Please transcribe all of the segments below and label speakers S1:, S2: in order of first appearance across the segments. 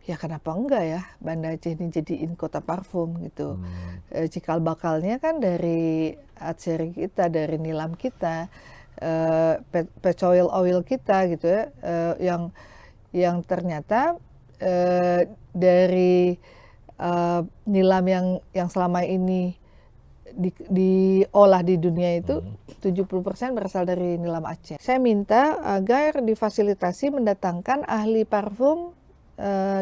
S1: ya kenapa enggak ya Banda Aceh ini jadiin kota parfum gitu. Cikal bakalnya kan dari atsiri kita, dari nilam kita, petroleum oil kita gitu ya, yang ternyata dari nilam yang selama ini diolah di dunia itu 70% berasal dari nilam Aceh. Saya minta agar difasilitasi mendatangkan ahli parfum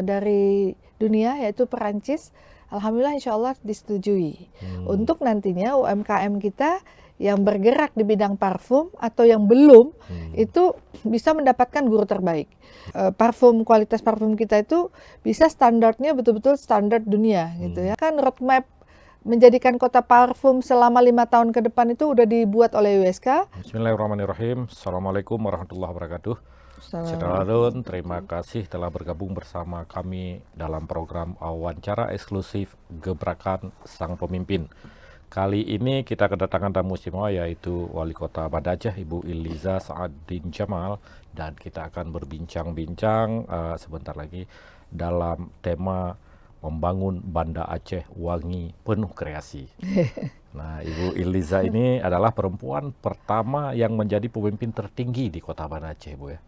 S1: dari dunia, yaitu Perancis. Alhamdulillah insya Allah disetujui. Untuk nantinya UMKM kita yang bergerak di bidang parfum atau yang belum itu bisa mendapatkan guru terbaik. Kualitas parfum kita itu bisa standarnya betul-betul standar dunia gitu ya. Kan roadmap menjadikan kota parfum selama 5 tahun ke depan itu udah dibuat oleh USK.
S2: Bismillahirrahmanirrahim. Assalamualaikum warahmatullahi wabarakatuh. Saudara-saudara, terima kasih telah bergabung bersama kami dalam program wawancara eksklusif Gebrakan Sang Pemimpin. Kali ini kita kedatangan tamu istimewa, yaitu Wali Kota Banda Aceh, Ibu Iliza Sa'adin Jamal, dan kita akan berbincang-bincang sebentar lagi dalam tema membangun Banda Aceh Wangi Penuh Kreasi. Nah, Ibu Iliza ini adalah perempuan pertama yang menjadi pemimpin tertinggi di Kota Banda Aceh, Bu ya.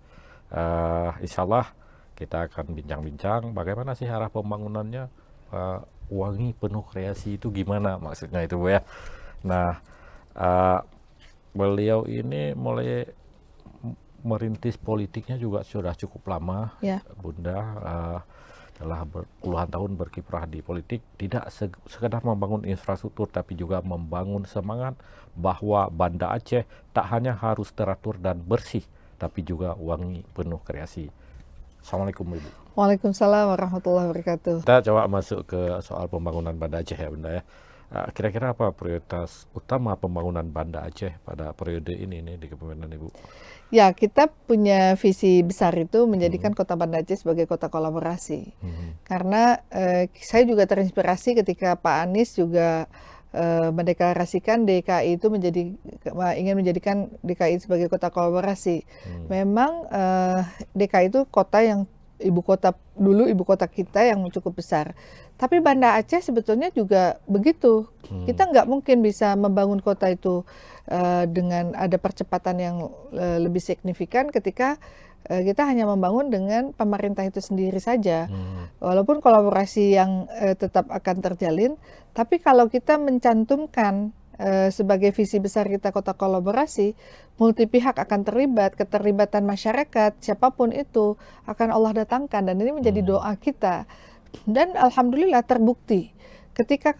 S2: Insya Allah kita akan bincang-bincang bagaimana sih arah pembangunannya, wangi penuh kreasi itu gimana maksudnya itu, Bu ya. Nah, beliau ini mulai merintis politiknya juga sudah cukup lama, ya. Bunda. Telah puluhan tahun berkiprah di politik, tidak sekedar membangun infrastruktur, tapi juga membangun semangat bahwa Banda Aceh tak hanya harus teratur dan bersih, tapi juga wangi penuh kreasi. Assalamualaikum, Ibu.
S1: Waalaikumsalam warahmatullahi wabarakatuh.
S2: Kita coba masuk ke soal pembangunan Banda Aceh ya, Bunda ya. Kira-kira apa prioritas utama pembangunan Banda Aceh pada periode ini nih di kepemimpinan Ibu?
S1: Ya, kita punya visi besar itu menjadikan Kota Banda Aceh sebagai kota kolaborasi. Karena saya juga terinspirasi ketika Pak Anies juga mendeklarasikan DKI itu ingin menjadikan DKI sebagai kota kolaborasi. Memang DKI itu kota yang ibu kota kita yang cukup besar. Tapi Banda Aceh sebetulnya juga begitu. Kita nggak mungkin bisa membangun kota itu dengan ada percepatan yang lebih signifikan ketika kita hanya membangun dengan pemerintah itu sendiri saja. Walaupun kolaborasi yang tetap akan terjalin, tapi kalau kita mencantumkan sebagai visi besar kita kota kolaborasi, multi pihak akan terlibat, keterlibatan masyarakat, siapapun itu akan Allah datangkan, dan ini menjadi doa kita. Dan alhamdulillah terbukti. Ketika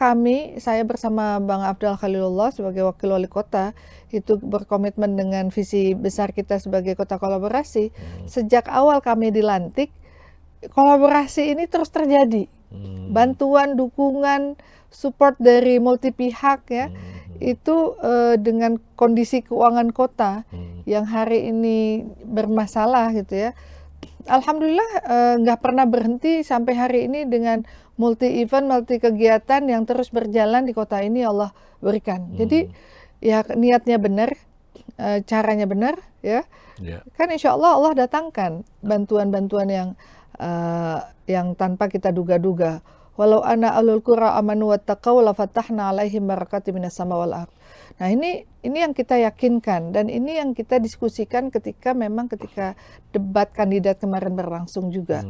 S1: saya bersama Bang Afdal Khalilullah sebagai wakil wali kota itu berkomitmen dengan visi besar kita sebagai kota kolaborasi, sejak awal kami dilantik, kolaborasi ini terus terjadi. Bantuan, dukungan, support dari multi pihak ya, itu dengan kondisi keuangan kota yang hari ini bermasalah gitu ya. Alhamdulillah nggak pernah berhenti sampai hari ini dengan multi event, multi kegiatan yang terus berjalan di kota ini Allah berikan. Jadi ya niatnya benar, caranya benar ya. Kan insya Allah Allah datangkan bantuan-bantuan yang tanpa kita duga-duga. Walau ana alul qura amanu wattaqau la fatahna alaihim barakatim minas sama wal ardh. Nah, ini yang kita yakinkan, dan ini yang kita diskusikan ketika debat kandidat kemarin berlangsung juga.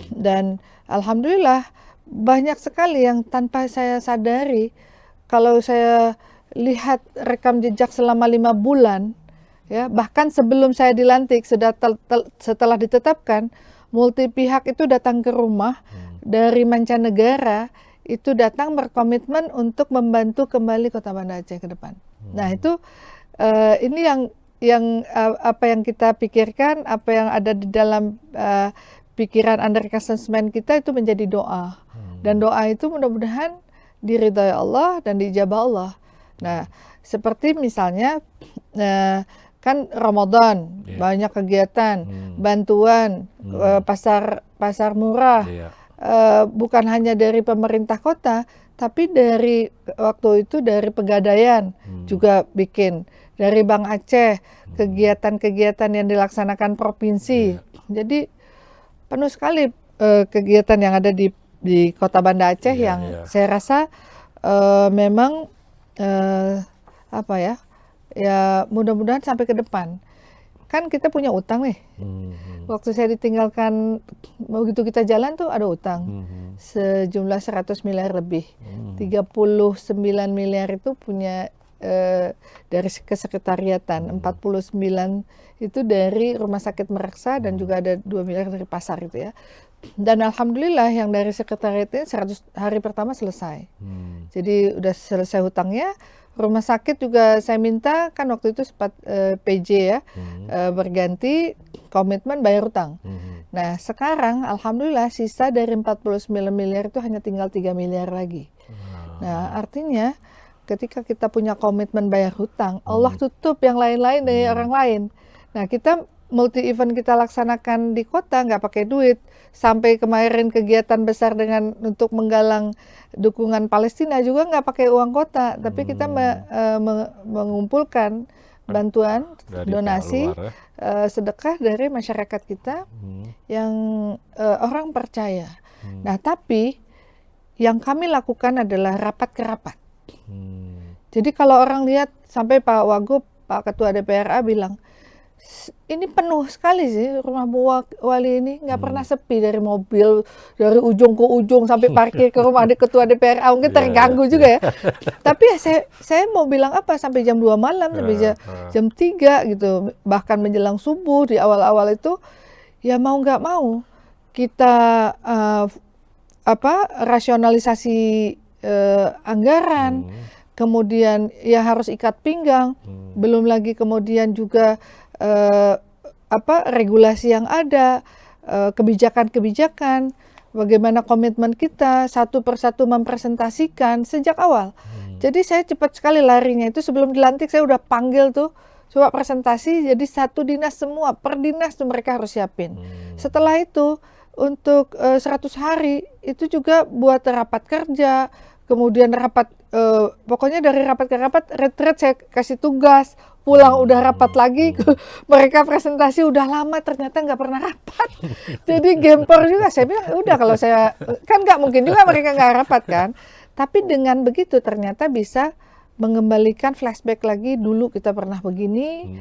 S1: Dan alhamdulillah banyak sekali yang tanpa saya sadari, kalau saya lihat rekam jejak selama 5 bulan ya, bahkan sebelum saya dilantik, setelah ditetapkan, multi pihak itu datang ke rumah dari mancanegara, itu datang berkomitmen untuk membantu kembali Kota Banda Aceh ke depan. Nah, itu ini yang apa yang kita pikirkan, apa yang ada di dalam pikiran under assessment kita itu menjadi doa. Dan doa itu mudah-mudahan diridhai Allah dan diijabah Allah. Nah, seperti misalnya kan Ramadan, banyak kegiatan, bantuan, pasar murah. Bukan hanya dari pemerintah kota, tapi dari waktu itu dari Pegadaian juga bikin, dari Bank Aceh, kegiatan-kegiatan yang dilaksanakan provinsi. Jadi penuh sekali kegiatan yang ada di Kota Banda Aceh yang saya rasa memang apa ya, ya mudah-mudahan sampai ke depan. Kan kita punya utang nih. Waktu saya ditinggalkan, begitu kita jalan tuh ada utang sejumlah 100 miliar lebih. 39 miliar itu punya dari kesekretariatan, 49 itu dari Rumah Sakit Meraksa, dan juga ada 2 miliar dari pasar itu ya. Dan alhamdulillah yang dari sekretariat ini 100 hari pertama selesai. Jadi udah selesai hutangnya. Rumah sakit juga saya minta, kan waktu itu sempat PJ ya, berganti komitmen bayar hutang. Nah sekarang alhamdulillah sisa dari 49 miliar itu hanya tinggal 3 miliar lagi. Nah artinya ketika kita punya komitmen bayar hutang, Allah tutup yang lain-lain dari orang lain. Nah kita multi event kita laksanakan di kota nggak pakai duit. Sampai kemarin kegiatan besar dengan untuk menggalang dukungan Palestina juga nggak pakai uang kota, tapi kita mengumpulkan bantuan dari donasi luar, sedekah dari masyarakat kita yang orang percaya. Nah tapi yang kami lakukan adalah rapat ke rapat. Jadi kalau orang lihat, sampai Pak Wagub, Pak Ketua DPRA bilang, ini penuh sekali sih rumah Bu Wali ini, nggak pernah sepi, dari mobil dari ujung ke ujung sampai parkir ke rumah Ketua DPRA, mungkin terganggu juga ya. Tapi ya saya mau bilang apa, sampai jam 2 malam, sampai jam 3 gitu, bahkan menjelang subuh di awal-awal itu, ya mau nggak mau kita rasionalisasi anggaran, kemudian ya harus ikat pinggang, belum lagi kemudian juga regulasi yang ada, kebijakan-kebijakan, bagaimana komitmen kita satu persatu mempresentasikan sejak awal. Jadi saya cepat sekali larinya, itu sebelum dilantik saya udah panggil tuh, coba presentasi, jadi satu dinas semua, per dinas tuh mereka harus siapin. Setelah itu untuk 100 hari itu juga buat rapat kerja, kemudian rapat, pokoknya dari rapat ke rapat, retreat saya kasih tugas, pulang udah rapat lagi, mereka presentasi udah lama ternyata nggak pernah rapat, jadi gempor juga. Saya bilang udah, kalau saya kan nggak mungkin juga mereka nggak rapat kan, tapi dengan begitu ternyata bisa mengembalikan flashback lagi, dulu kita pernah begini,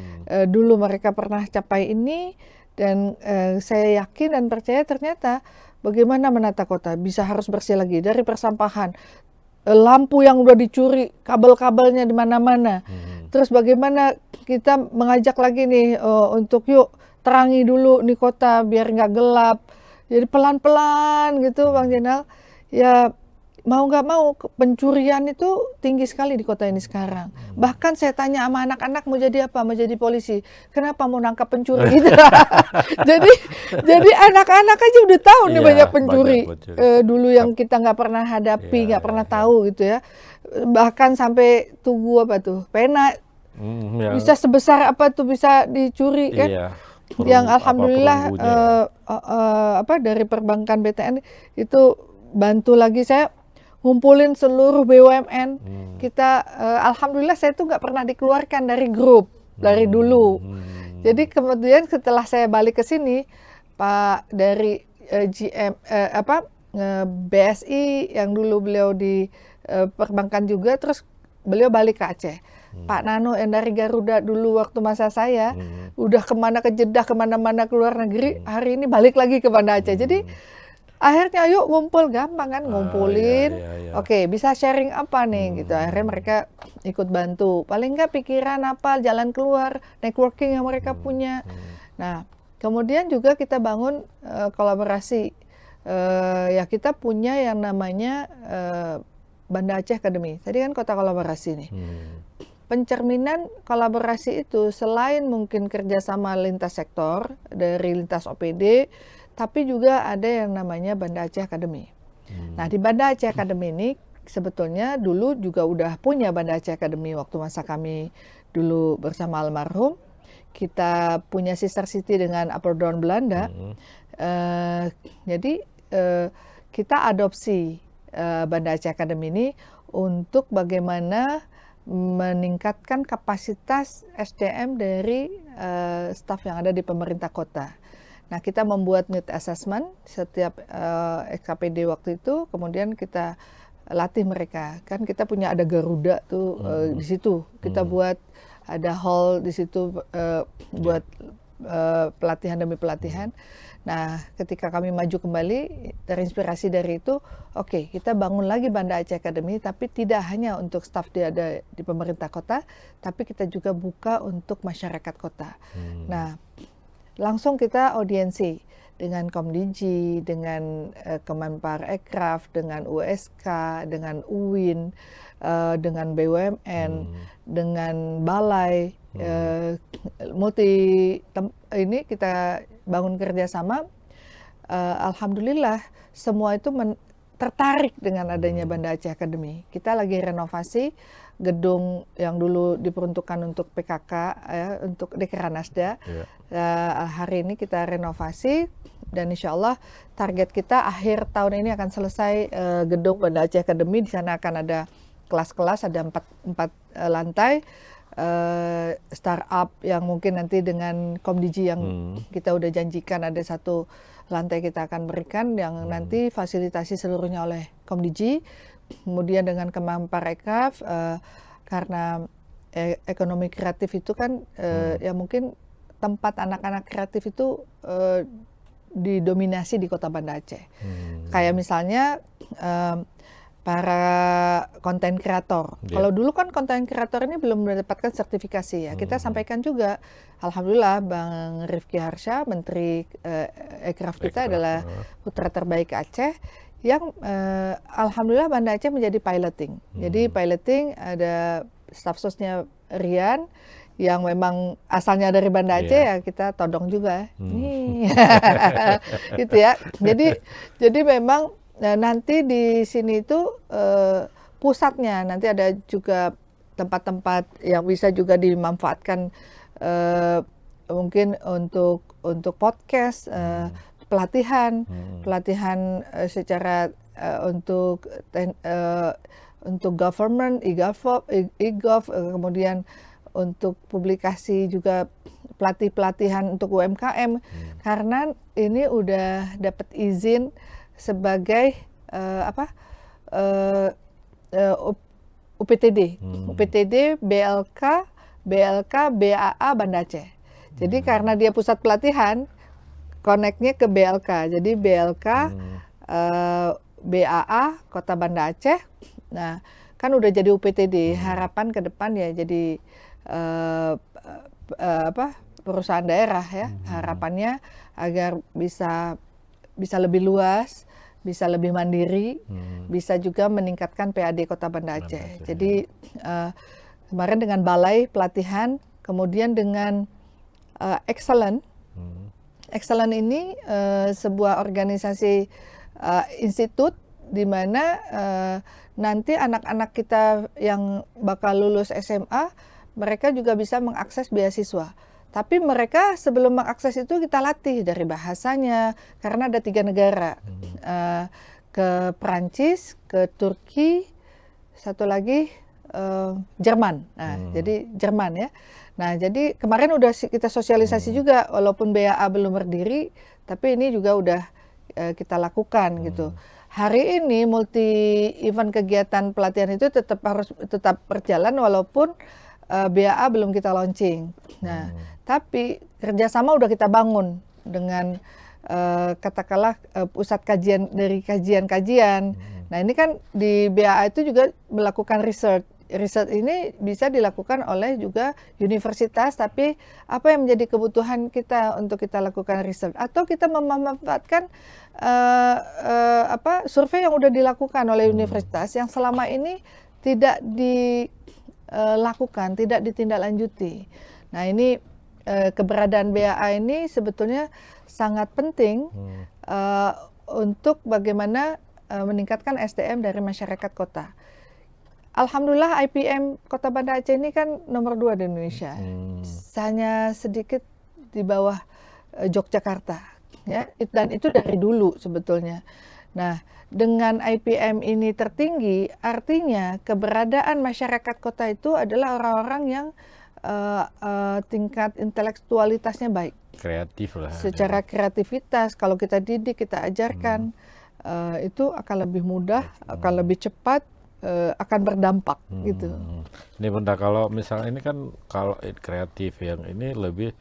S1: dulu mereka pernah capai ini, dan saya yakin dan percaya ternyata bagaimana menata kota bisa harus bersih lagi dari persampahan. Lampu yang udah dicuri, kabel-kabelnya di mana-mana. Terus bagaimana kita mengajak lagi nih untuk yuk terangi dulu nih kota biar nggak gelap. Jadi pelan-pelan gitu Bang Jenal. Ya mau nggak mau pencurian itu tinggi sekali di kota ini sekarang. Bahkan saya tanya sama anak-anak, mau jadi apa? Mau jadi polisi. Kenapa? Mau nangkap pencuri gitu. jadi anak-anak aja udah tahu nih banyak pencuri. Dulu yang kita nggak pernah hadapi, nggak pernah tahu gitu ya. Bahkan sampai tugu apa tuh, pena bisa sebesar apa tuh bisa dicuri kan? Yang alhamdulillah dari perbankan BTN itu bantu lagi, saya ngumpulin seluruh BUMN kita, alhamdulillah saya tuh nggak pernah dikeluarkan dari grup dari dulu. Jadi kemudian setelah saya balik ke sini, Pak dari BSI yang dulu beliau di perbankan juga, terus beliau balik ke Aceh. Pak Nano yang dari Garuda dulu waktu masa saya, udah kemana, ke Jeddah, kemana-mana ke luar negeri, hari ini balik lagi ke Banda Aceh. Jadi akhirnya yuk ngumpul, gampang kan, ngumpulin, oke, bisa sharing apa nih gitu. Akhirnya mereka ikut bantu, paling nggak pikiran apa, jalan keluar, networking yang mereka punya. Nah kemudian juga kita bangun kolaborasi, ya kita punya yang namanya Banda Aceh Academy. Tadi kan kota kolaborasi nih. Pencerminan kolaborasi itu selain mungkin kerjasama lintas sektor dari lintas OPD, tapi juga ada yang namanya Banda Aceh Academy. Nah di Banda Aceh Academy ini sebetulnya dulu juga udah punya Banda Aceh Academy waktu masa kami dulu bersama almarhum. Kita punya sister city dengan Apeldoorn Belanda. Jadi kita adopsi Banda Aceh Academy ini untuk bagaimana meningkatkan kapasitas SDM dari staf yang ada di pemerintah kota. Nah, kita membuat need assessment setiap SKPD waktu itu, kemudian kita latih mereka. Kan kita punya ada Garuda tuh di situ. Kita buat ada hall di situ buat pelatihan demi pelatihan. Nah, ketika kami maju kembali, terinspirasi dari itu, oke, kita bangun lagi Banda Aceh Academy, tapi tidak hanya untuk staf ada di pemerintah kota, tapi kita juga buka untuk masyarakat kota. Nah, langsung kita audiensi dengan Komdiji, dengan Kemenparekraf, dengan USK, dengan UIN, dengan BUMN, dengan Balai, ini kita bangun kerjasama. Alhamdulillah semua itu tertarik dengan adanya Banda Aceh Academy. Kita lagi renovasi gedung yang dulu diperuntukkan untuk PKK, untuk Dekranasda. Hari ini kita renovasi dan insya Allah target kita akhir tahun ini akan selesai gedung Banda Aceh Academy. Di sana akan ada kelas-kelas, ada empat lantai. Startup yang mungkin nanti dengan Komdiji yang kita udah janjikan ada satu lantai kita akan berikan yang nanti fasilitasi seluruhnya oleh Komdiji. Kemudian dengan Kemenparekraf karena ekonomi kreatif itu kan ya mungkin tempat anak-anak kreatif itu didominasi di Kota Banda Aceh. Kayak misalnya para konten kreator. Kalau dulu kan konten kreator ini belum mendapatkan sertifikasi ya. Kita sampaikan juga, alhamdulillah Bang Rifki Harsha, Menteri Ekraf kita adalah putra terbaik Aceh, yang alhamdulillah Banda Aceh menjadi piloting. Jadi piloting ada staf sosnya Rian, yang memang asalnya dari Banda Aceh ya kita todong juga. Gitu ya. Jadi memang nanti di sini itu pusatnya, nanti ada juga tempat-tempat yang bisa juga dimanfaatkan mungkin untuk podcast, pelatihan secara untuk government, e-gov, kemudian untuk publikasi juga pelatihan untuk UMKM, karena ini udah dapat izin sebagai UPTD, BLK, BAA Banda Aceh. Jadi karena dia pusat pelatihan, connect-nya ke BLK. Jadi BLK, BAA Kota Banda Aceh. Nah, kan udah jadi UPTD. Harapan ke depan ya jadi perusahaan daerah ya. Harapannya agar bisa lebih luas, bisa lebih mandiri, bisa juga meningkatkan PAD Kota Banda Aceh. Jadi kemarin dengan Balai pelatihan, kemudian dengan Excellent. Excellent ini sebuah organisasi institut di mana nanti anak-anak kita yang bakal lulus SMA, mereka juga bisa mengakses beasiswa. Tapi mereka sebelum mengakses itu kita latih dari bahasanya, karena ada 3 negara, ke Perancis, ke Turki, satu lagi Jerman. Nah, jadi Jerman ya. Nah, jadi kemarin udah kita sosialisasi juga, walaupun BAA belum berdiri, tapi ini juga udah kita lakukan gitu. Hari ini multi event kegiatan pelatihan itu tetap berjalan walaupun BAA belum kita launching. Nah, tapi kerjasama udah kita bangun dengan katakanlah pusat kajian dari kajian-kajian. Nah, ini kan di BAA itu juga melakukan research. Riset ini bisa dilakukan oleh juga universitas, tapi apa yang menjadi kebutuhan kita untuk kita lakukan riset, atau kita memanfaatkan survei yang udah dilakukan oleh universitas yang selama ini tidak dilakukan, tidak ditindaklanjuti. Nah, ini keberadaan BAA ini sebetulnya sangat penting untuk bagaimana meningkatkan SDM dari masyarakat kota. Alhamdulillah IPM Kota Banda Aceh ini kan nomor 2 di Indonesia, hanya sedikit di bawah Yogyakarta, ya. Dan itu dari dulu sebetulnya. Nah, dengan IPM ini tertinggi, artinya keberadaan masyarakat kota itu adalah orang-orang yang tingkat intelektualitasnya baik.
S2: kreatif lah.
S1: Secara kreativitas, kalau kita didik, kita ajarkan, itu akan lebih mudah, akan lebih cepat, akan berdampak gitu.
S2: Ini Bunda, kalau misalnya ini kan kalau kreatif yang ini lebih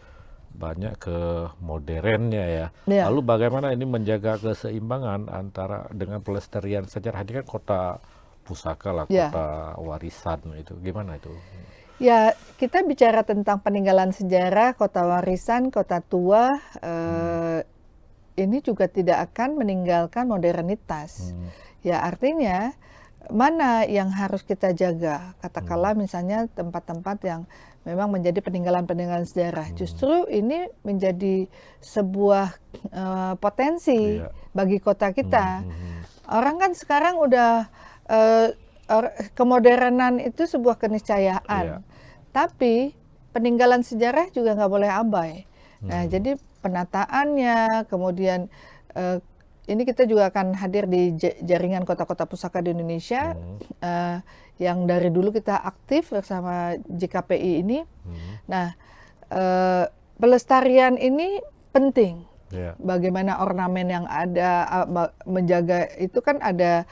S2: banyak ke modernnya ya.
S1: Ya.
S2: Lalu bagaimana ini menjaga keseimbangan antara dengan pelestarian sejarah? Ini kan kota pusaka lah,
S1: Ya.
S2: kota warisan itu. Gimana itu?
S1: Ya, kita bicara tentang peninggalan sejarah, kota warisan, kota tua, ini juga tidak akan meninggalkan modernitas. Ya, artinya mana yang harus kita jaga? Katakanlah misalnya tempat-tempat yang memang menjadi peninggalan-peninggalan sejarah. Justru ini menjadi sebuah potensi bagi kota kita. Orang kan sekarang udah kemodernan itu sebuah keniscayaan. Tapi peninggalan sejarah juga nggak boleh abai. Nah, jadi penataannya, kemudian ini kita juga akan hadir di jaringan kota-kota pusaka di Indonesia, yang dari dulu kita aktif bersama JKPI ini. Nah, pelestarian ini penting. Bagaimana ornamen yang ada, menjaga itu kan ada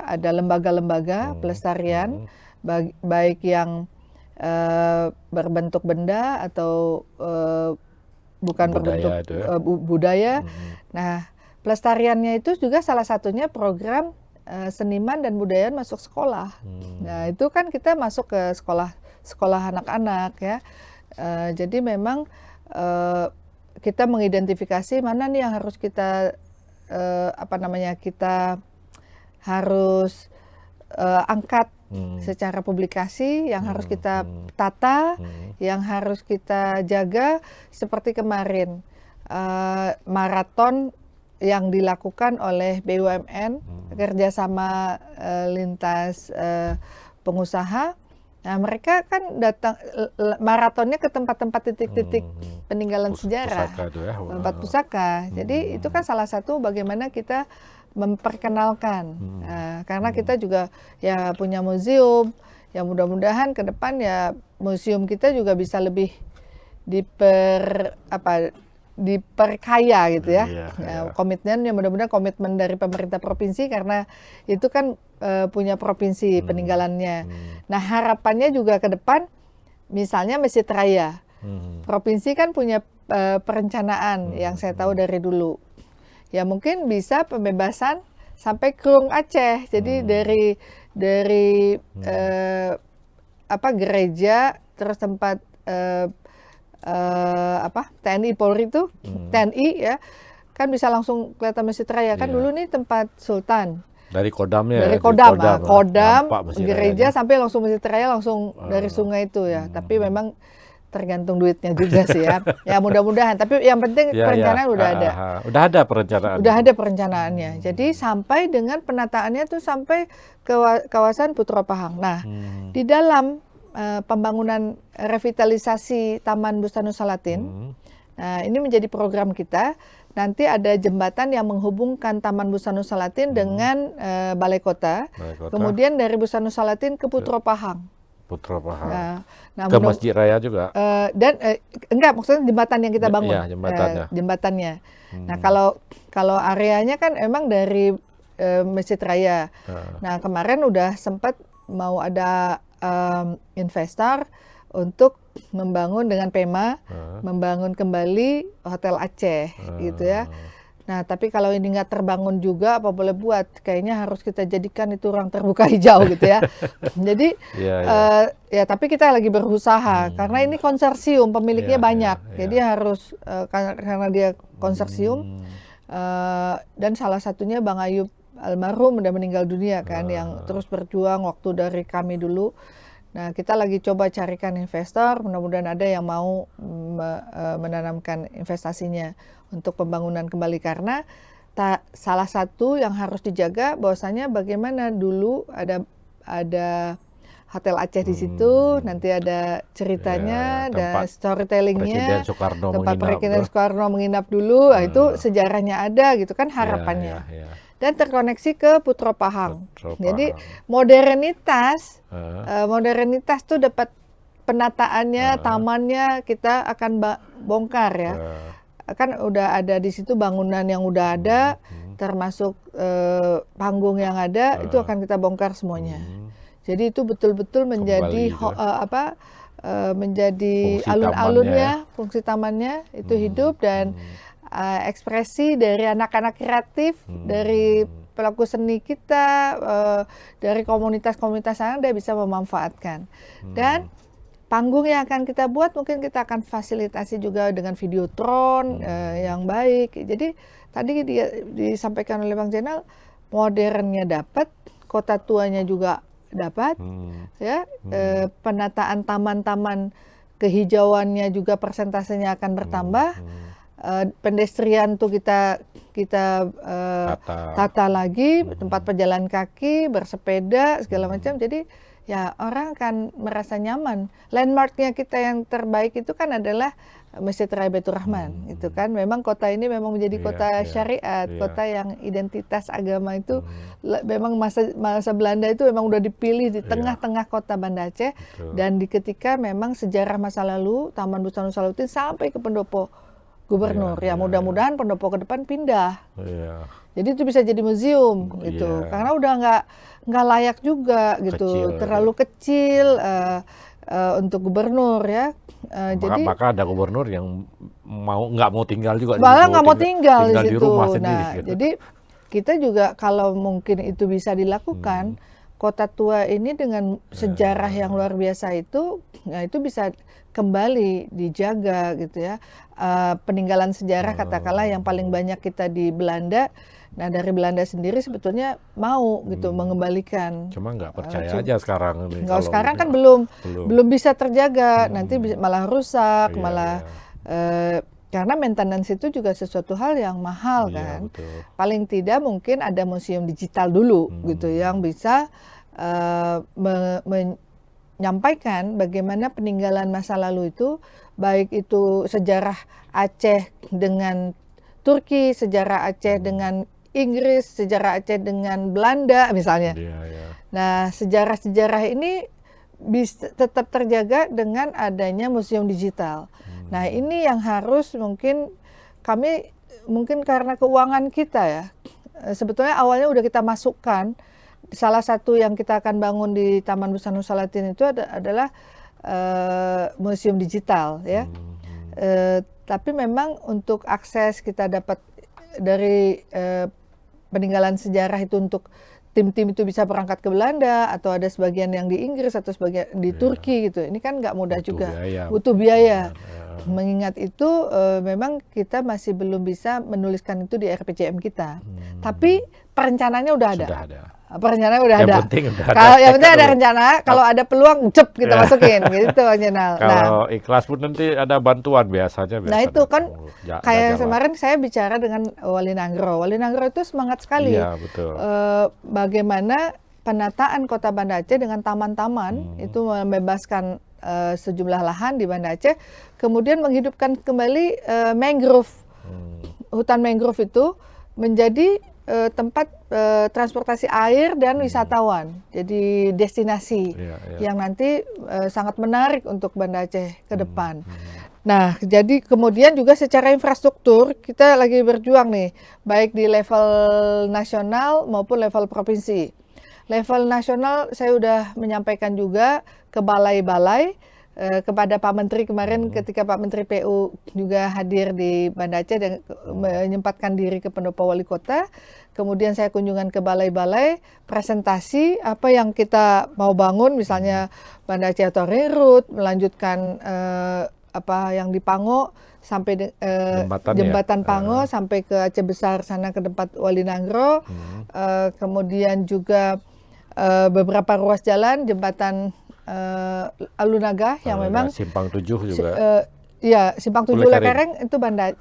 S1: ada lembaga-lembaga pelestarian, baik yang berbentuk benda atau bukan
S2: budaya
S1: berbentuk budaya. Nah, pelestariannya itu juga salah satunya program seniman dan budaya masuk sekolah. Nah, itu kan kita masuk ke sekolah anak-anak ya. Jadi memang kita mengidentifikasi mana nih yang harus kita kita harus angkat secara publikasi, yang harus kita tata, yang harus kita jaga, seperti kemarin maraton yang dilakukan oleh BUMN kerjasama lintas pengusaha. Nah, mereka kan datang maratonnya ke tempat-tempat titik-titik peninggalan sejarah, tempat pusaka. Jadi itu kan salah satu bagaimana kita memperkenalkan, karena kita juga ya punya museum, ya mudah-mudahan ke depan ya museum kita juga bisa lebih diperkaya gitu ya. Komitmennya mudah-mudahan komitmen dari pemerintah provinsi, karena itu kan punya provinsi peninggalannya. Nah, harapannya juga ke depan, misalnya Masjid Raya, provinsi kan punya perencanaan yang saya tahu dari dulu. Ya mungkin bisa pembebasan sampai Krung Aceh. Jadi dari gereja, terus tempat TNI Polri itu, TNI ya, kan bisa langsung kelihatan Masjid Raya. Kan dulu nih tempat Sultan.
S2: Dari Kodamnya.
S1: Dari Kodam, gereja sampai langsung Masjid Raya, langsung dari sungai itu ya. Tapi memang tergantung duitnya juga sih ya. Ya mudah-mudahan. Tapi yang penting perencanaan udah ada.
S2: Udah ada perencanaan.
S1: Udah ada perencanaannya. Jadi sampai dengan penataannya tuh sampai ke kawasan Putra Pahang. Nah, di dalam pembangunan revitalisasi Taman Bustanul Salatin, nah ini menjadi program kita. Nanti ada jembatan yang menghubungkan Taman Bustanul Salatin dengan Balai Kota. Kemudian dari Bustanul Salatin ke Putra Pahang.
S2: Putra Pahang.
S1: Nah,
S2: ke Masjid Raya juga.
S1: Dan enggak, maksudnya jembatan yang kita bangun.
S2: Ya,
S1: jembatannya. Nah, kalau areanya kan emang dari Masjid Raya. Nah, kemarin udah sempat mau ada investor untuk membangun dengan PEMA, membangun kembali Hotel Aceh gitu ya. Nah, tapi kalau ini nggak terbangun juga, apa boleh buat? Kayaknya harus kita jadikan itu ruang terbuka hijau gitu ya. Jadi, ya tapi kita lagi berusaha, karena ini konsorsium, pemiliknya banyak. Jadi harus, karena dia konsorsium, dan salah satunya Bang Ayub almarhum udah meninggal dunia kan, yang terus berjuang waktu dari kami dulu. Nah, kita lagi coba carikan investor, mudah-mudahan ada yang mau menanamkan investasinya untuk pembangunan kembali, karena salah satu yang harus dijaga bahwasanya bagaimana dulu ada Hotel Aceh di situ, nanti ada ceritanya, ada storytellingnya, tempat Presiden Soekarno menginap dulu, itu sejarahnya ada gitu kan harapannya. Dan terkoneksi ke Putra Pahang. Jadi modernitas tuh dapat penataannya, tamannya kita akan bongkar ya. Kan udah ada di situ bangunan yang udah ada, termasuk panggung yang ada, itu akan kita bongkar semuanya. Jadi itu betul-betul menjadi menjadi alun-alunnya, fungsi tamannya itu hidup dan ekspresi dari anak-anak kreatif, dari pelaku seni kita, dari komunitas-komunitas yang ada bisa memanfaatkan. Dan panggung yang akan kita buat mungkin kita akan fasilitasi juga dengan videotron yang baik. Jadi tadi disampaikan oleh Bang Zainal, modernnya dapat, kota tuanya juga dapat, ya, penataan taman-taman kehijauannya juga persentasenya akan bertambah. Pedestrian tuh kita tata lagi, tempat pejalan kaki, bersepeda segala macam. Jadi ya orang akan merasa nyaman. Landmarknya kita yang terbaik itu kan adalah Masjid Raya Baitur Rahman, gitu kan. Memang kota ini memang menjadi kota syariat, kota yang identitas agama itu memang masa Belanda itu memang udah dipilih di tengah-tengah kota Banda Aceh. Dan ketika memang sejarah masa lalu Taman Busana Salahuddin sampai ke pendopo gubernur, ya mudah-mudahan pendopo ke depan pindah. Jadi itu bisa jadi museum gitu, karena udah nggak layak juga gitu, terlalu kecil untuk gubernur ya. Jadi
S2: maka ada gubernur yang nggak mau tinggal juga,
S1: malah nggak mau tinggal di situ.
S2: Rumah sendiri,
S1: nah, gitu. Jadi kita juga kalau mungkin itu bisa dilakukan, kota tua ini dengan sejarah yang luar biasa itu, nah itu bisa kembali dijaga gitu ya. Peninggalan sejarah katakanlah yang paling banyak kita di Belanda. Nah dari Belanda sendiri sebetulnya mau gitu mengembalikan.
S2: Cuma nggak percaya aja sekarang.
S1: Nggak sekarang kan belum bisa terjaga. Nanti malah rusak, malah karena maintenance itu juga sesuatu hal yang mahal kan.
S2: Betul.
S1: Paling tidak mungkin ada museum digital dulu gitu yang bisa menyampaikan bagaimana peninggalan masa lalu itu, baik itu sejarah Aceh dengan Turki, sejarah Aceh dengan Inggris, sejarah Aceh dengan Belanda misalnya. Nah, sejarah-sejarah ini bisa tetap terjaga dengan adanya museum digital. Nah, ini yang harus mungkin kami karena keuangan kita ya. Sebetulnya awalnya udah kita masukkan. Salah satu yang kita akan bangun di Taman Busana Salahuddin itu adalah museum digital ya. Tapi memang untuk akses kita dapat dari peninggalan sejarah itu untuk tim-tim itu bisa berangkat ke Belanda, atau ada sebagian yang di Inggris atau sebagian di Turki gitu. Ini kan nggak mudah juga, butuh biaya. Mengingat itu memang kita masih belum bisa menuliskan itu di RPJM kita. Tapi perencanaannya udah ada. Perencanaan udah ada. Kalau yang penting ada rencana, kalau ada peluang cep kita masukin gitu Zainal.
S2: Kalau ikhlas pun nanti ada bantuan biasanya.
S1: Nah itu kan kayak kemarin saya bicara dengan Wali Nanggro. Wali Nanggro itu semangat sekali.
S2: Iya, betul.
S1: Bagaimana penataan Kota Banda Aceh dengan taman-taman itu membebaskan sejumlah lahan di Banda Aceh, kemudian menghidupkan kembali mangrove. Hutan mangrove itu menjadi tempat transportasi air dan wisatawan, jadi destinasi yang nanti sangat menarik untuk Banda Aceh ke depan. Nah, jadi kemudian juga secara infrastruktur kita lagi berjuang nih, baik di level nasional maupun level provinsi. Level nasional saya sudah menyampaikan juga ke balai-balai, kepada Pak Menteri kemarin ketika Pak Menteri PU juga hadir di Banda Aceh dan menyempatkan diri ke pendopo wali kota. Kemudian saya kunjungan ke balai-balai, presentasi apa yang kita mau bangun, misalnya Banda Aceh atau Ring Road, melanjutkan apa yang di Pango sampai jembatan Pango sampai ke Aceh Besar sana ke tempat Wali Nanggro. Kemudian juga beberapa ruas jalan, jembatan Alunaga yang memang
S2: Simpang 7 juga.
S1: Iya, Simpang 7 Lekereng itu Banda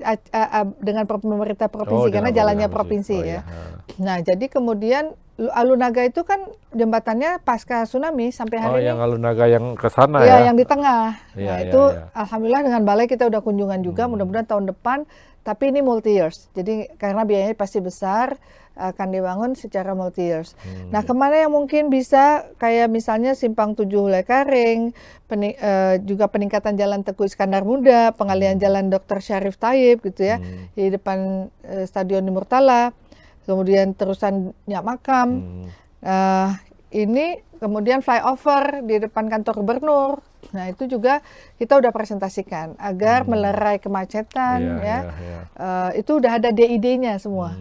S1: dengan pemerintah provinsi karena jalannya provinsi ya. Nah, jadi kemudian Alunaga itu kan jembatannya pasca tsunami sampai hari ini.
S2: Yang Alunaga yang ke sana
S1: ya? Yang di tengah.
S2: Iya,
S1: Nah itu
S2: iya.
S1: alhamdulillah dengan balai kita udah kunjungan juga, mudah-mudahan tahun depan. Tapi ini multi years, jadi karena biayanya pasti besar, akan dibangun secara multi years. Nah kemana yang mungkin bisa, kayak misalnya Simpang 7 Lekaring, juga peningkatan Jalan Teguh Iskandar Muda, pengalihan Jalan Dr. Syarif Tayyip gitu ya, di depan Stadion Murtala. Kemudian terusan Nyak Makam, ini kemudian flyover di depan kantor gubernur. Nah itu juga kita udah presentasikan agar melerai kemacetan, itu udah ada DID-nya semua.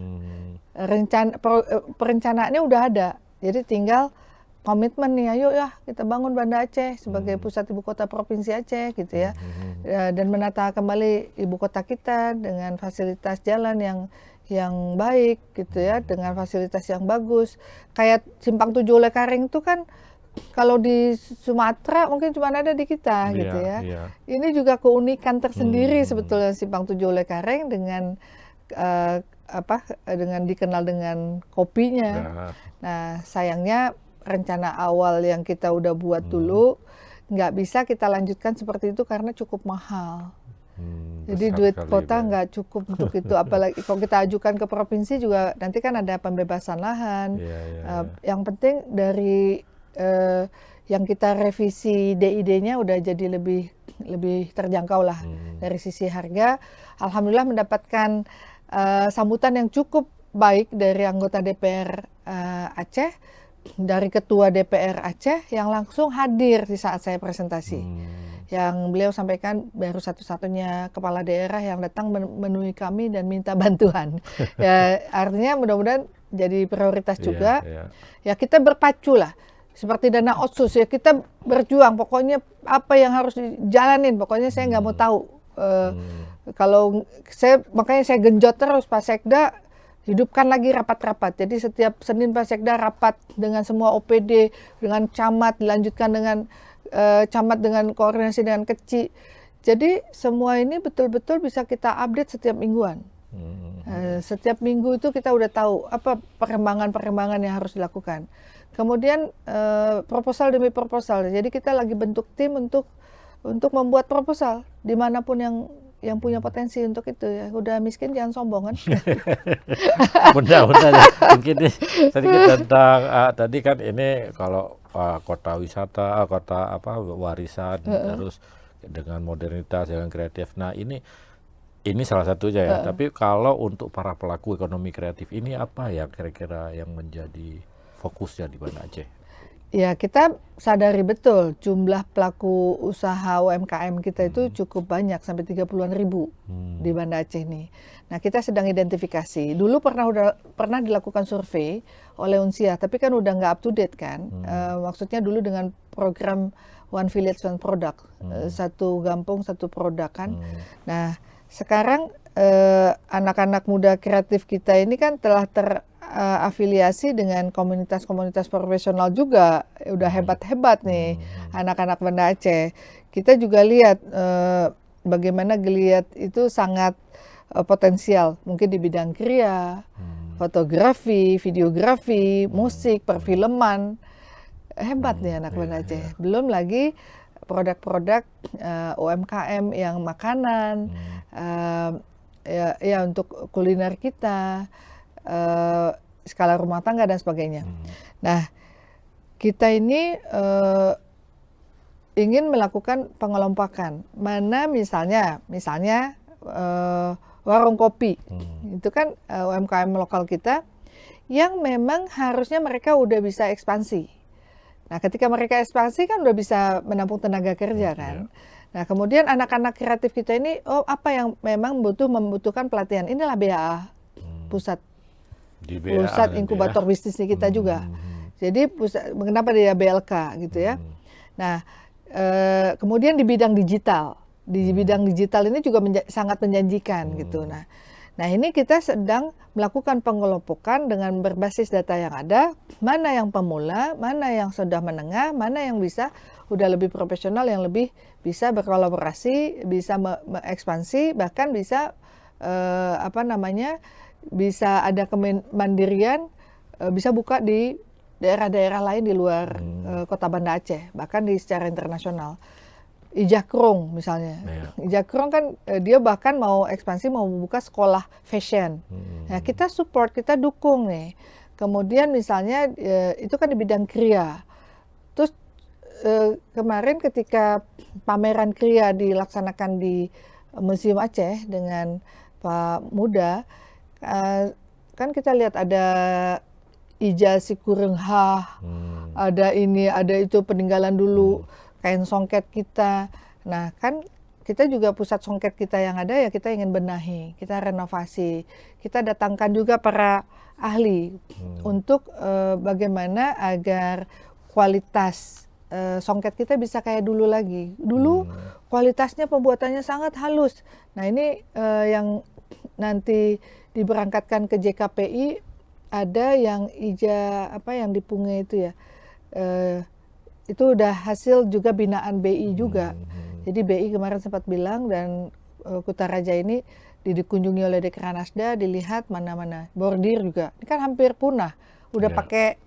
S1: Perencanaannya udah ada, jadi tinggal komitmen nih, ayo ya kita bangun Banda Aceh sebagai pusat ibu kota provinsi Aceh gitu ya, dan menata kembali ibu kota kita dengan fasilitas jalan yang baik gitu ya, dengan fasilitas yang bagus. Kayak Simpang 7 Lekaring itu kan kalau di Sumatera mungkin cuma ada di kita gitu ya. Ini juga keunikan tersendiri sebetulnya Simpang 7 Lekaring dengan dengan dikenal dengan kopinya. Nah sayangnya rencana awal yang kita udah buat dulu nggak bisa kita lanjutkan seperti itu karena cukup mahal. Jadi duit kota nggak cukup untuk itu, apalagi kalau kita ajukan ke provinsi juga nanti kan ada pembebasan lahan. Yang penting dari yang kita revisi DID-nya udah jadi lebih terjangkau lah dari sisi harga. Alhamdulillah mendapatkan sambutan yang cukup baik dari anggota DPR Aceh, dari Ketua DPR Aceh yang langsung hadir di saat saya presentasi. Yang beliau sampaikan baru satu-satunya kepala daerah yang datang menemui kami dan minta bantuan. Ya, artinya mudah-mudahan jadi prioritas juga. Ya kita berpacu lah. Seperti dana otsus ya, kita berjuang. Pokoknya apa yang harus dijalanin, pokoknya saya nggak mau tahu. Kalau makanya saya genjot terus Pak Sekda, hidupkan lagi rapat-rapat. Jadi setiap Senin Pak Sekda rapat dengan semua OPD, dengan camat, dilanjutkan dengan camat dengan koordinasi dengan kecil. Jadi semua ini betul-betul bisa kita update setiap mingguan. Setiap minggu itu kita udah tahu apa perkembangan-perkembangan yang harus dilakukan. Kemudian proposal demi proposal. Jadi kita lagi bentuk tim untuk membuat proposal dimanapun yang punya potensi untuk itu ya. Udah miskin jangan sombong kan.
S2: Benar-benar ya. Mungkin sedikit tentang tadi kan ini kalau kota wisata, kota warisan, terus dengan modernitas, dengan kreatif. Nah ini salah satunya ya. Tapi kalau untuk para pelaku ekonomi kreatif ini apa ya kira-kira yang menjadi fokusnya di Banda Aceh?
S1: Ya kita sadari betul jumlah pelaku usaha UMKM kita itu cukup banyak, sampai 30-an ribu di Banda Aceh ini. Nah kita sedang identifikasi. Dulu pernah dilakukan survei oleh Unsia, tapi kan udah nggak up to date kan. Maksudnya dulu dengan program One Village One Product, satu kampung satu produk kan. Nah sekarang anak-anak muda kreatif kita ini kan telah afiliasi dengan komunitas-komunitas profesional juga, udah hebat-hebat nih anak-anak Banda Aceh. Kita juga lihat bagaimana geliat itu sangat potensial, mungkin di bidang kriya, fotografi, videografi, musik, perfilman. Hebat nih anak Banda Aceh. Belum lagi produk-produk UMKM yang makanan, ya untuk kuliner kita, skala rumah tangga dan sebagainya. Nah, kita ini ingin melakukan pengelompokan. Mana misalnya warung kopi, itu kan UMKM lokal kita yang memang harusnya mereka udah bisa ekspansi. Nah, ketika mereka ekspansi kan udah bisa menampung tenaga kerja kan. Nah, kemudian anak-anak kreatif kita ini, apa yang memang membutuhkan pelatihan? Inilah BAA, pusat inkubator bisnis kita juga. Jadi kenapa dia BLK gitu ya. Nah, kemudian di bidang digital. Di bidang digital ini juga sangat menjanjikan gitu. Nah, ini kita sedang melakukan pengelompokan dengan berbasis data yang ada, mana yang pemula, mana yang sudah menengah, mana yang bisa udah lebih profesional, yang lebih bisa berkolaborasi, bisa mengekspansi, bahkan bisa bisa ada kemandirian bisa buka di daerah-daerah lain di luar kota Banda Aceh, bahkan secara internasional. Ijakrung misalnya, Ijakrung kan dia bahkan mau ekspansi, mau membuka sekolah fashion. Nah, kita support, kita dukung nih. Kemudian misalnya itu kan di bidang kriya. Terus kemarin ketika pameran kriya dilaksanakan di Museum Aceh dengan Pak Muda, kan kita lihat ada Ija Sikurengha, ada ini, ada itu peninggalan dulu, kain songket kita. Nah, kan kita juga pusat songket kita yang ada ya kita ingin benahi, kita renovasi. Kita datangkan juga para ahli untuk bagaimana agar kualitas songket kita bisa kayak dulu lagi. Dulu kualitasnya pembuatannya sangat halus. Nah, ini yang nanti diberangkatkan ke JKPI, ada yang yang di Punge itu ya. Itu udah hasil juga binaan BI juga. Jadi BI kemarin sempat bilang, dan Kutaraja ini dikunjungi oleh Dekranasda, dilihat mana-mana. Bordir juga, ini kan hampir punah, udah pakai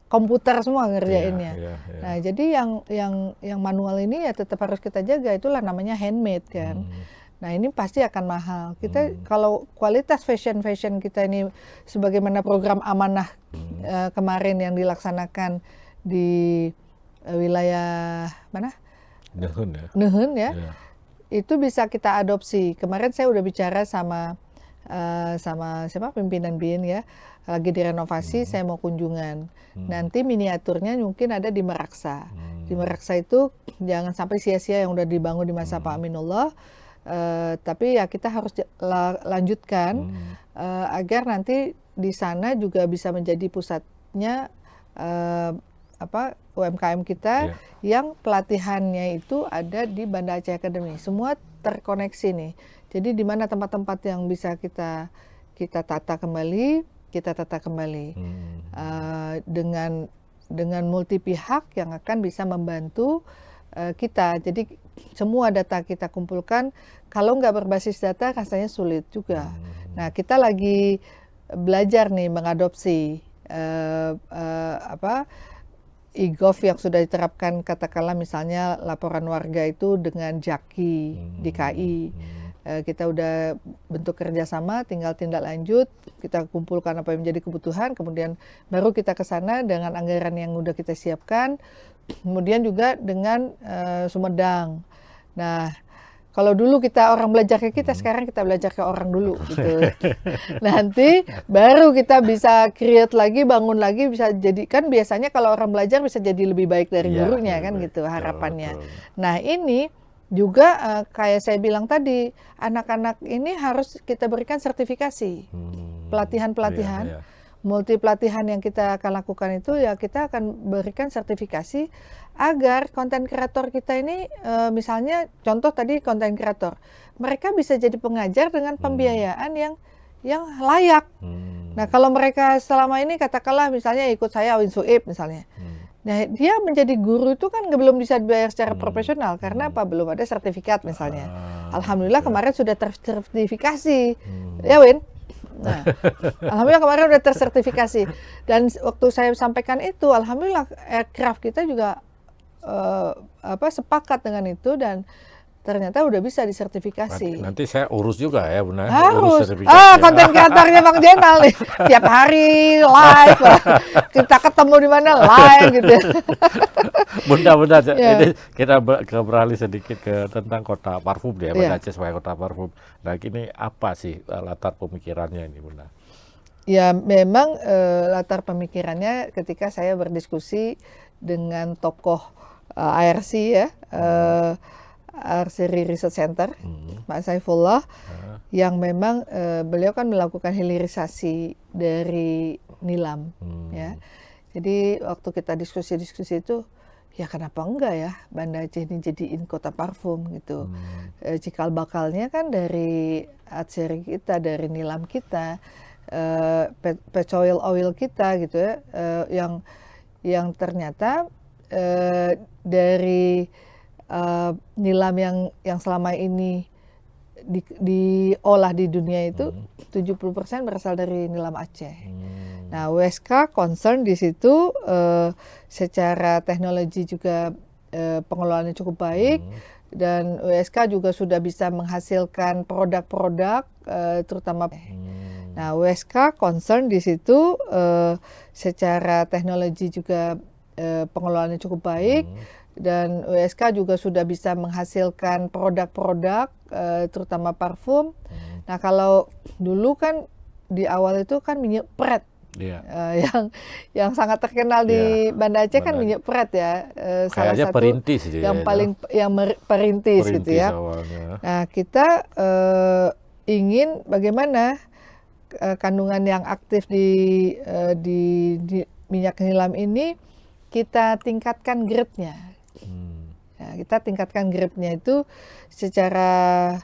S1: komputer semua ngerjainnya. Nah, jadi yang manual ini ya tetap harus kita jaga, itulah namanya handmade kan. Nah, ini pasti akan mahal. Kita kalau kualitas fashion kita ini sebagaimana program amanah kemarin yang dilaksanakan di wilayah mana? Nuhun ya. Itu bisa kita adopsi. Kemarin saya udah bicara sama siapa pimpinan BIN ya, lagi direnovasi, saya mau kunjungan. Nanti miniaturnya mungkin ada di Meraksa. Di Meraksa itu jangan sampai sia-sia yang udah dibangun di masa Pak Aminullah, tapi ya kita harus lanjutkan agar nanti di sana juga bisa menjadi pusatnya UMKM kita yang pelatihannya itu ada di Banda Aceh Academy. Semua terkoneksi nih. Jadi di mana tempat-tempat yang bisa kita tata kembali dengan multi pihak yang akan bisa membantu kita. Jadi semua data kita kumpulkan. Kalau nggak berbasis data rasanya sulit juga. Nah, kita lagi belajar nih mengadopsi e-gov yang sudah diterapkan, katakanlah misalnya laporan warga itu dengan Jaki DKI. Kita udah bentuk kerjasama, tinggal tindak lanjut, kita kumpulkan apa yang menjadi kebutuhan, kemudian baru kita ke sana dengan anggaran yang udah kita siapkan, kemudian juga dengan Sumedang. Nah, kalau dulu kita orang belajar ke kita, sekarang kita belajar ke orang dulu gitu. Nanti baru kita bisa create lagi, bangun lagi, bisa jadi, kan biasanya kalau orang belajar bisa jadi lebih baik dari gurunya kan gitu harapannya. Nah, ini juga kayak saya bilang tadi, anak-anak ini harus kita berikan sertifikasi. Pelatihan-pelatihan, multi pelatihan yang kita akan lakukan itu ya kita akan berikan sertifikasi agar konten kreator kita ini misalnya contoh tadi konten kreator, mereka bisa jadi pengajar dengan pembiayaan yang layak. Nah, kalau mereka selama ini katakanlah misalnya ikut saya Win Suib misalnya, nah dia menjadi guru itu kan belum bisa dibayar secara profesional karena apa? Belum ada sertifikat misalnya. Alhamdulillah kemarin sudah tersertifikasi, ya Win. Nah, alhamdulillah kemarin udah tersertifikasi, dan waktu saya sampaikan itu, alhamdulillah aircraft kita juga sepakat dengan itu dan ternyata udah bisa disertifikasi.
S2: Nanti saya urus juga ya, benar.
S1: Harus. Konten kreatornya Bang Jenal nih, tiap hari live, kita ketemu di mana live gitu.
S2: Bunda, ini kita beralih sedikit ke tentang kota parfum ya, Banda Aceh sebagai kota parfum. Nah, ini apa sih latar pemikirannya ini, Bunda?
S1: Ya, memang latar pemikirannya ketika saya berdiskusi dengan tokoh ARC ya, Arseri Research Center, Pak Saifullah, yang memang beliau kan melakukan hilirisasi dari nilam, ya. Jadi waktu kita diskusi itu, ya kenapa enggak ya Banda Aceh ini jadiin kota parfum gitu. Cikal bakalnya kan dari atsiri kita, dari nilam kita, petroleum oil kita gitu ya, yang ternyata dari nilam yang selama ini diolah di dunia itu 70% berasal dari nilam Aceh. Nah, USK concern di situ secara teknologi juga pengelolaannya cukup baik, dan USK juga sudah bisa menghasilkan produk-produk terutama. Nah, USK concern di situ secara teknologi juga pengelolaannya cukup baik, dan USK juga sudah bisa menghasilkan produk-produk terutama parfum. Nah, kalau dulu kan di awal itu kan minyak pret. Yang sangat terkenal di Banda Aceh kan minyak pret ya, salah satu
S2: perintis
S1: yang paling perintis gitu ya.
S2: Awalnya.
S1: Nah, kita ingin bagaimana kandungan yang aktif di minyak nilam ini kita tingkatkan grade-nya. Nah, kita tingkatkan grade-nya itu secara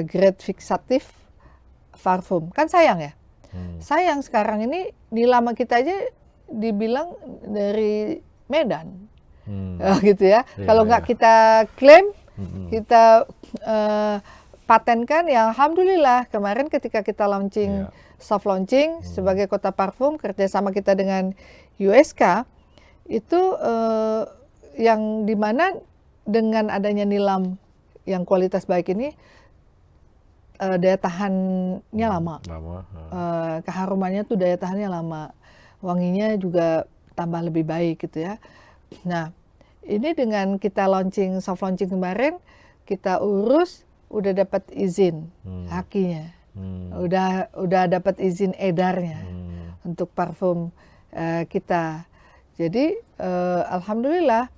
S1: grade fiksatif parfum. Kan sayang ya. Sayang sekarang ini nilam kita aja dibilang dari Medan. Gitu ya. Kalau nggak kita klaim, kita patenkan, ya alhamdulillah. Kemarin ketika kita launching, soft launching sebagai kota parfum, kerjasama kita dengan USK, itu yang dimana dengan adanya nilam yang kualitas baik ini, daya tahannya lama. Keharumannya tuh daya tahannya lama. Wanginya juga tambah lebih baik gitu ya. Nah, ini dengan kita launching, soft launching kemarin, kita urus, udah dapat izin hakinya. Udah dapat izin edarnya untuk parfum kita. Jadi alhamdulillah,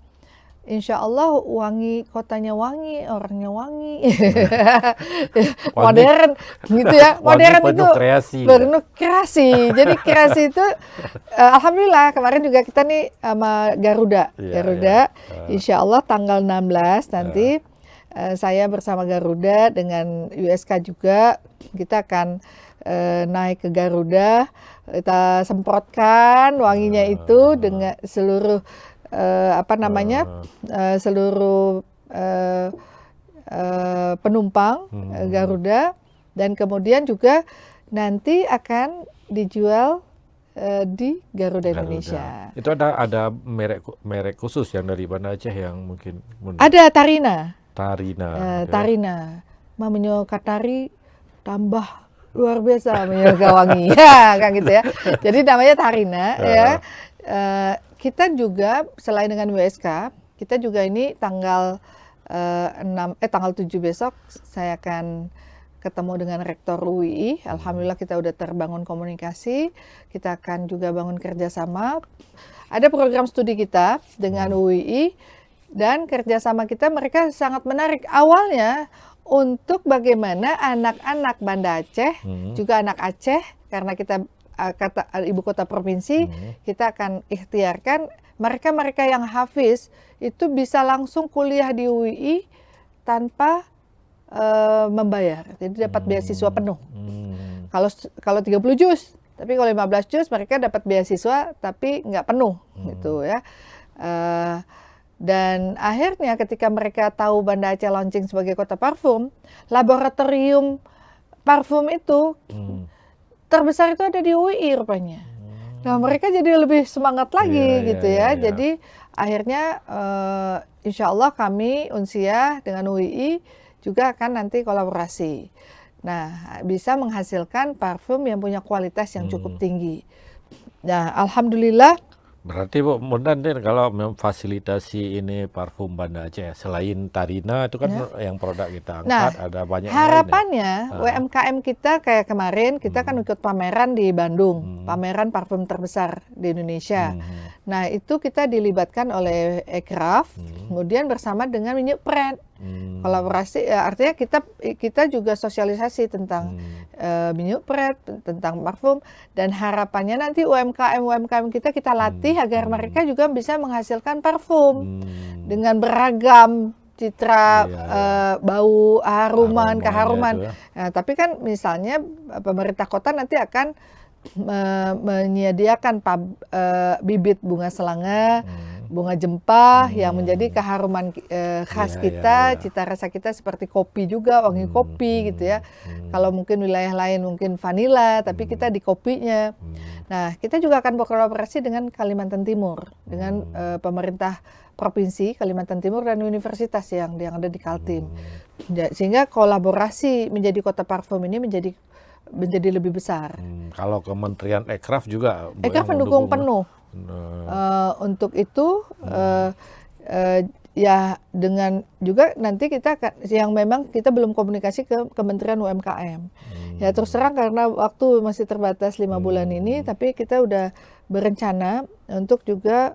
S1: insya Allah wangi, kotanya wangi, orangnya wangi. Modern gitu ya. Modern itu penuh kreasi. Jadi kreasi itu alhamdulillah kemarin juga kita nih sama Garuda. Insya Allah tanggal 16 nanti saya bersama Garuda dengan USK juga, kita akan naik ke Garuda, kita semprotkan wanginya itu dengan seluruh seluruh penumpang Garuda, dan kemudian juga nanti akan dijual di Garuda Indonesia.
S2: Itu ada merek khusus yang dari Banda Aceh yang mungkin
S1: ada Tarina.
S2: Tarina.
S1: Mamanya Katari tambah luar biasa menjaga wangi. Ya, kan gitu ya. Jadi namanya Tarina ya. Kita juga selain dengan WSK, kita juga ini tanggal 7 besok saya akan ketemu dengan Rektor UII. Alhamdulillah kita udah terbangun komunikasi. Kita akan juga bangun kerjasama. Ada program studi kita dengan UII, dan kerjasama kita mereka sangat menarik. Awalnya untuk bagaimana anak-anak Banda Aceh, juga anak Aceh, karena kita kata ibu kota provinsi, kita akan ikhtiarkan mereka-mereka yang hafiz itu bisa langsung kuliah di UII tanpa membayar. Jadi dapat beasiswa penuh. Kalau 30 juz, tapi kalau 15 juz mereka dapat beasiswa tapi nggak penuh gitu ya. Dan akhirnya ketika mereka tahu Banda Aceh launching sebagai kota parfum, laboratorium parfum itu terbesar itu ada di UII rupanya. Nah, mereka jadi lebih semangat lagi gitu ya. Jadi akhirnya insya Allah kami Unsia dengan UII juga akan nanti kolaborasi. Nah, bisa menghasilkan parfum yang punya kualitas yang cukup tinggi. Nah, alhamdulillah.
S2: Berarti Bu Mundan, kalau memfasilitasi ini parfum Banda Aceh, selain Tarina itu kan yang produk kita angkat, ada banyak
S1: harapannya UMKM kita kayak kemarin kita kan ikut pameran di Bandung, pameran parfum terbesar di Indonesia. Nah, itu kita dilibatkan oleh Ekraf, kemudian bersama dengan Minyak Pret. Kolaborasi, artinya kita juga sosialisasi tentang Minyak Pret, tentang parfum, dan harapannya nanti UMKM kita latih agar mereka juga bisa menghasilkan parfum dengan beragam citra, bau, keharuman. Nah, tapi kan misalnya pemerintah kota nanti akan menyediakan bibit bunga selanga, bunga jempah yang menjadi keharuman khas kita, cita rasa kita seperti kopi juga, wangi kopi gitu ya. Kalau mungkin wilayah lain mungkin vanila, tapi kita di kopinya. Nah, kita juga akan berkolaborasi dengan Kalimantan Timur, dengan pemerintah provinsi Kalimantan Timur dan universitas yang ada di Kaltim. Sehingga kolaborasi menjadi kota parfum ini menjadi lebih besar.
S2: Kalau Kementerian Ekraf juga
S1: Ekraf mendukung penuh. Untuk itu ya dengan juga nanti kita yang memang kita belum komunikasi ke Kementerian UMKM. Ya terus terang karena waktu masih terbatas 5 bulan ini, tapi kita udah berencana untuk juga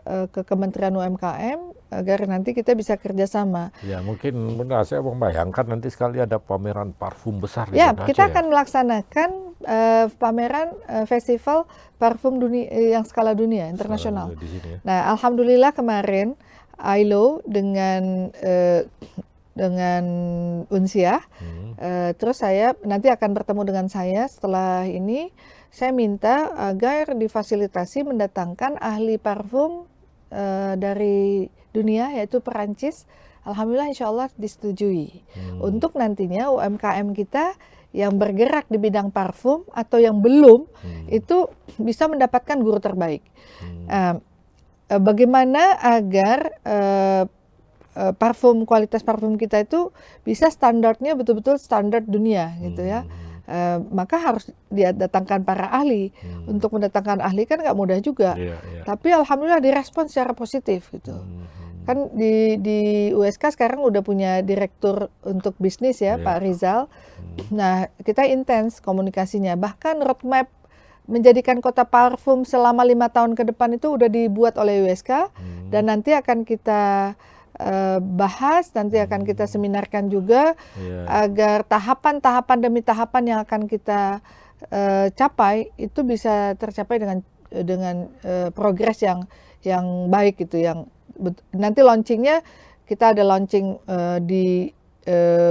S1: ke Kementerian UMKM agar nanti kita bisa kerjasama.
S2: Ya mungkin benar, saya membayangkan nanti sekali ada pameran parfum besar di
S1: Ya,
S2: Banda
S1: kita
S2: Aceh,
S1: akan melaksanakan pameran festival parfum dunia yang skala dunia internasional.
S2: di sini ya.
S1: Nah, alhamdulillah kemarin ILO dengan Unsia, terus saya nanti akan bertemu dengan saya setelah ini. Saya minta agar difasilitasi mendatangkan ahli parfum dari dunia, yaitu Perancis. Alhamdulillah insya Allah disetujui. Untuk nantinya UMKM kita yang bergerak di bidang parfum atau yang belum, itu bisa mendapatkan guru terbaik. Bagaimana agar kualitas parfum kita itu bisa standarnya betul-betul standar dunia gitu ya. Maka harus didatangkan para ahli. Untuk mendatangkan ahli kan nggak mudah juga. Tapi alhamdulillah direspon secara positif gitu. Kan di USK sekarang udah punya direktur untuk bisnis ya, Pak Rizal. Nah, kita intens komunikasinya. Bahkan roadmap menjadikan kota parfum selama 5 tahun ke depan itu udah dibuat oleh USK dan nanti akan kita bahas, nanti akan kita seminarkan juga agar tahapan-tahapan demi tahapan yang akan kita capai itu bisa tercapai dengan progres yang baik gitu, yang nanti launchingnya kita ada launching di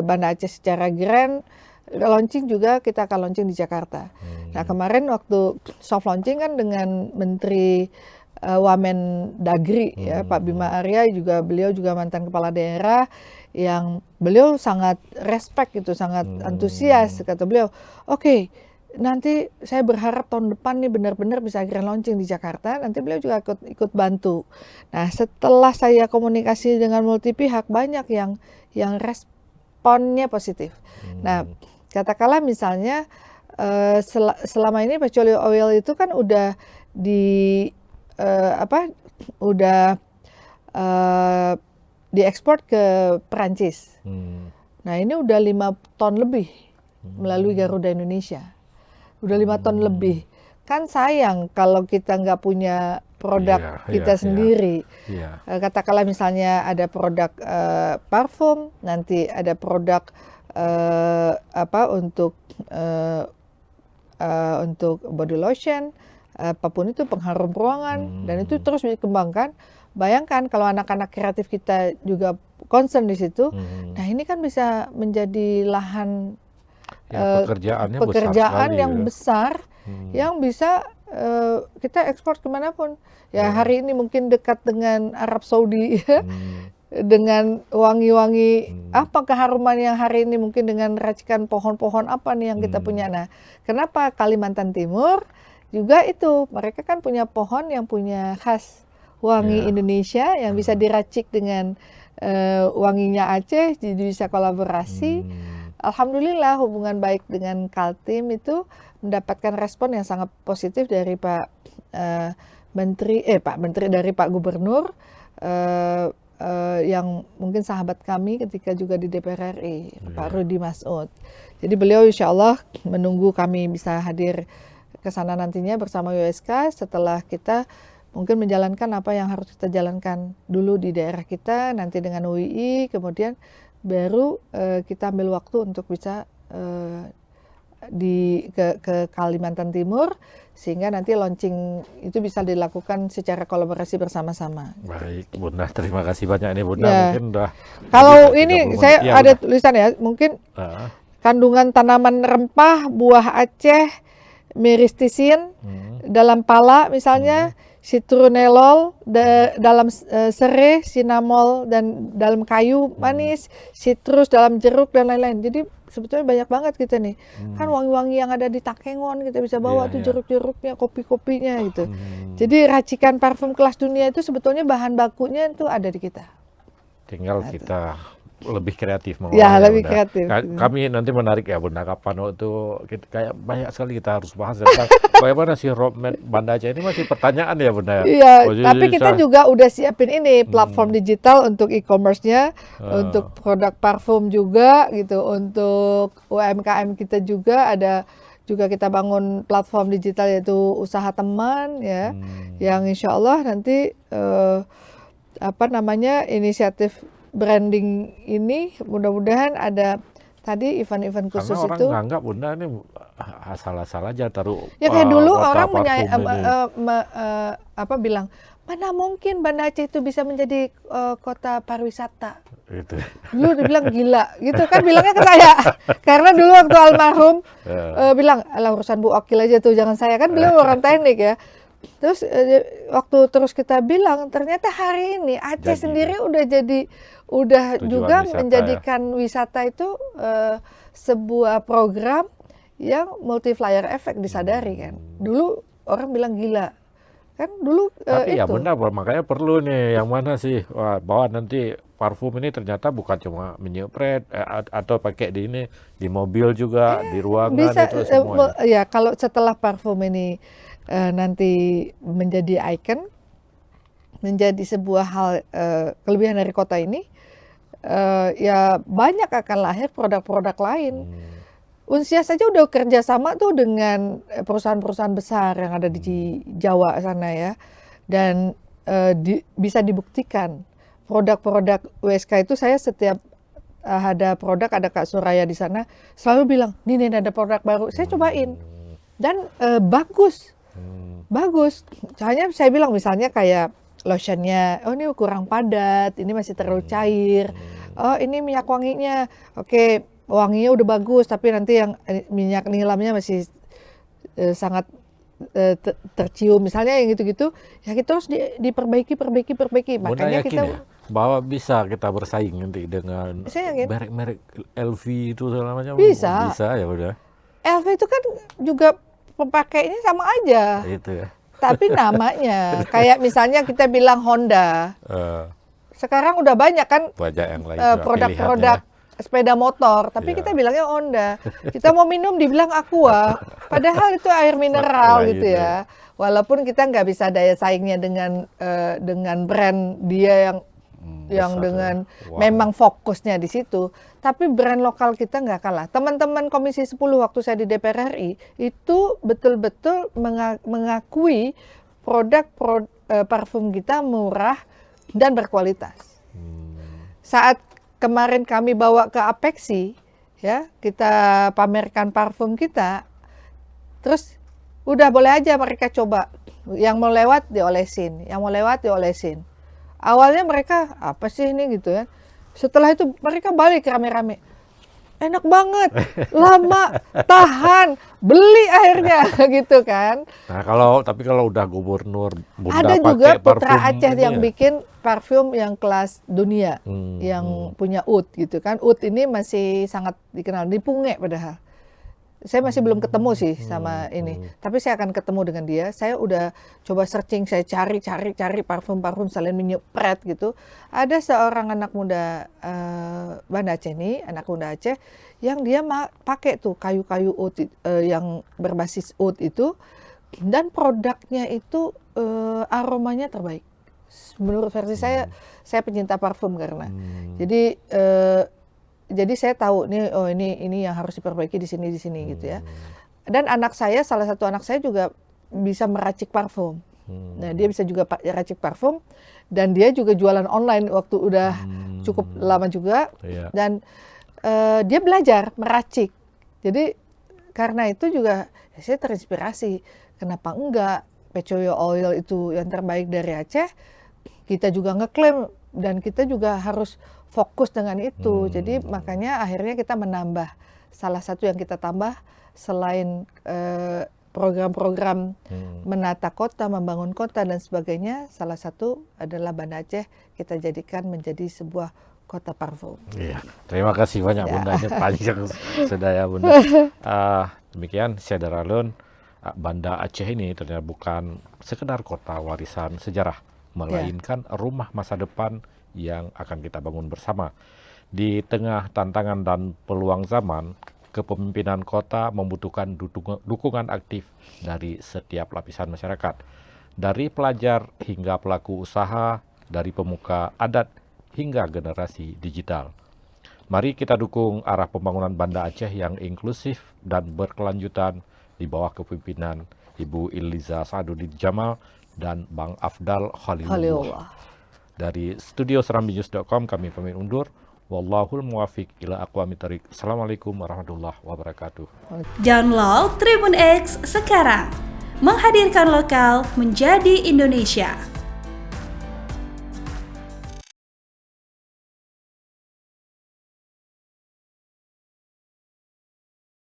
S1: Banda Aceh secara grand, launching juga kita akan launching di Jakarta. Nah kemarin waktu soft launching kan dengan Menteri Wamen Dagri ya Pak Bima Arya, juga beliau juga mantan kepala daerah yang beliau sangat respect gitu, sangat antusias. Kata beliau, oke, nanti saya berharap tahun depan nih benar-benar bisa grand launching di Jakarta. Nanti beliau juga ikut bantu. Nah setelah saya komunikasi dengan multi pihak, banyak yang responnya positif. Nah katakanlah misalnya selama ini petrol oil itu kan udah diekspor ke Perancis. Nah ini udah 5 ton lebih melalui Garuda Indonesia. Udah 5 ton lebih. Kan sayang kalau kita nggak punya produk kita sendiri. Katakanlah misalnya ada produk parfum, nanti ada produk untuk body lotion, apapun itu pengharum ruangan, dan itu terus dikembangkan. Bayangkan kalau anak-anak kreatif kita juga concern di situ, nah ini kan bisa menjadi lahan pekerjaan yang besar, yang bisa kita ekspor kemanapun. Ya hari ini mungkin dekat dengan Arab Saudi, dengan wangi-wangi apa keharuman yang hari ini mungkin dengan racikan pohon-pohon apa nih yang kita punya. Nah, kenapa Kalimantan Timur juga itu, mereka kan punya pohon yang punya khas wangi Indonesia yang bisa diracik dengan wanginya Aceh, jadi bisa kolaborasi. Alhamdulillah hubungan baik dengan Kaltim itu mendapatkan respon yang sangat positif dari Pak Menteri dari Pak Gubernur yang mungkin sahabat kami ketika juga di DPR RI, Pak Rudi Masud. Jadi beliau insya Allah menunggu kami bisa hadir ke sana nantinya bersama USK setelah kita mungkin menjalankan apa yang harus kita jalankan dulu di daerah kita, nanti dengan UII, kemudian baru kita ambil waktu untuk bisa ke Kalimantan Timur, sehingga nanti launching itu bisa dilakukan secara kolaborasi bersama-sama.
S2: Baik, Bunda, terima kasih banyak ini Bunda.
S1: Mungkin udah. Kalau ini saya ada tulisan ya, mungkin kandungan tanaman rempah buah Aceh, myristicin dalam pala misalnya, citronellol dalam serai, cinnamol dan dalam kayu manis, citrus dalam jeruk dan lain-lain. Jadi sebetulnya banyak banget kita nih. Kan wangi-wangi yang ada di Takengon kita bisa bawa tuh jeruk-jeruknya, kopi-kopinya gitu. Jadi racikan parfum kelas dunia itu sebetulnya bahan bakunya itu ada di kita.
S2: Tinggal kita lebih kreatif
S1: ya, lebih kreatif.
S2: Kami nanti menarik ya Bunda, kapan waktu kayak banyak sekali kita harus bahas tentang bagaimana sih roadmap Banda Aceh ini, masih pertanyaan ya Bunda.
S1: Iya, tapi kita juga udah siapin ini platform digital untuk e-commerce-nya, untuk produk parfum juga gitu, untuk UMKM kita juga ada. Juga kita bangun platform digital yaitu usaha teman ya, yang insya Allah nanti inisiatif branding ini mudah-mudahan ada tadi event-event khusus.
S2: Karena orang
S1: itu
S2: nganggap Bunda ini asal-asal aja taruh.
S1: Ya kayak dulu orang bilang, mana mungkin Banda Aceh itu bisa menjadi kota pariwisata.
S2: Itu.
S1: Dulu dibilang gila, gitu kan bilangnya ke saya. Karena dulu waktu almarhum bilang, alah urusan Bu Okil aja tuh, jangan saya, kan beliau orang teknik ya. Terus waktu terus kita bilang, ternyata hari ini Aceh sendiri udah juga wisata, menjadikan wisata itu sebuah program yang multiplier effect, disadari kan. Dulu orang bilang gila. Kan dulu
S2: tapi ya
S1: itu.
S2: benar, makanya perlu nih yang mana sih bahwa nanti parfum ini ternyata bukan cuma menyepret atau pakai di mobil juga, di ruangan
S1: bisa,
S2: itu semua.
S1: Ya kalau setelah parfum ini nanti menjadi icon, menjadi sebuah hal kelebihan dari kota ini, ya banyak akan lahir produk-produk lain. Unsia saja udah kerjasama tuh dengan perusahaan-perusahaan besar yang ada di Jawa sana ya, dan bisa dibuktikan produk-produk WSK itu. Saya setiap ada produk, ada Kak Suraya di sana selalu bilang, nih ada produk baru, saya cobain dan bagus. Hanya saya bilang misalnya kayak lotionnya, oh ini kurang padat, ini masih terlalu cair, oh ini minyak wanginya, oke, wanginya udah bagus, tapi nanti yang minyak nilamnya masih sangat tercium, misalnya yang gitu-gitu, ya kita harus diperbaiki. Makanya
S2: yakin
S1: kita
S2: ya bahwa bisa kita bersaing nanti dengan merek-merek LV itu segala macam. Bisa ya udah.
S1: LV itu kan juga pemakainya sama aja.
S2: Itu ya.
S1: Tapi namanya kayak misalnya kita bilang Honda. Sekarang udah banyak kan
S2: yang lain
S1: produk-produk sepeda motor, tapi kita bilangnya Honda. Kita mau minum dibilang Aqua, padahal itu air mineral gitu ya. Walaupun kita nggak bisa daya saingnya dengan brand dia yang dengan memang fokusnya di situ, tapi brand lokal kita nggak kalah. Teman-teman Komisi 10 waktu saya di DPR RI itu betul-betul mengakui produk parfum kita murah dan berkualitas. Saat kemarin kami bawa ke Apexi, ya kita pamerkan parfum kita, terus udah boleh aja mereka coba. Yang mau lewat diolesin, Awalnya mereka apa sih ini gitu ya. Setelah itu mereka balik rame-rame. Enak banget, lama, tahan, beli akhirnya gitu kan.
S2: Nah tapi kalau udah gubernur Bunda
S1: ada juga Putra Aceh yang
S2: ya?
S1: Bikin parfum yang kelas dunia, yang punya oud gitu kan. Oud ini masih sangat dikenal di Punge padahal. Saya masih belum ketemu sih sama ini, tapi saya akan ketemu dengan dia. Saya udah coba searching, saya cari parfum-parfum selain menyepret gitu. Ada seorang anak muda Banda Aceh nih, anak muda Aceh, yang dia pakai tuh kayu-kayu oud yang berbasis oud itu, dan produknya itu aromanya terbaik. Menurut versi saya pencinta parfum karena. Jadi saya tahu nih, oh ini yang harus diperbaiki di sini gitu ya. Dan salah satu anak saya juga bisa meracik parfum. Nah, dia bisa juga racik parfum, dan dia juga jualan online waktu udah cukup lama juga. Dan dia belajar meracik. Jadi karena itu juga saya terinspirasi. Kenapa enggak Pecoyo Oil itu yang terbaik dari Aceh? Kita juga ngeklaim, dan kita juga harus fokus dengan itu. Jadi makanya akhirnya kita menambah, salah satu yang kita tambah selain program-program menata kota, membangun kota dan sebagainya, salah satu adalah Banda Aceh kita jadikan menjadi sebuah kota parfum.
S2: Iya, terima kasih banyak Bunda, ini panjang sudah ya Bunda. Demikian Sederalun, Banda Aceh ini ternyata bukan sekedar kota warisan sejarah, melainkan rumah masa depan yang akan kita bangun bersama. Di tengah tantangan dan peluang zaman, kepemimpinan kota membutuhkan dukungan aktif dari setiap lapisan masyarakat. Dari pelajar hingga pelaku usaha, dari pemuka adat hingga generasi digital. Mari kita dukung arah pembangunan Banda Aceh yang inklusif dan berkelanjutan di bawah kepemimpinan Ibu Iliza Sa'adudin Jamal dan Bang Afdal Khalilullah. Dari studio serambinews.com kami pamit undur. Wallahul muwafiq ila aqwamit thoriq. Assalamualaikum warahmatullahi wabarakatuh.
S3: Download Tribun X sekarang. Menghadirkan lokal menjadi Indonesia.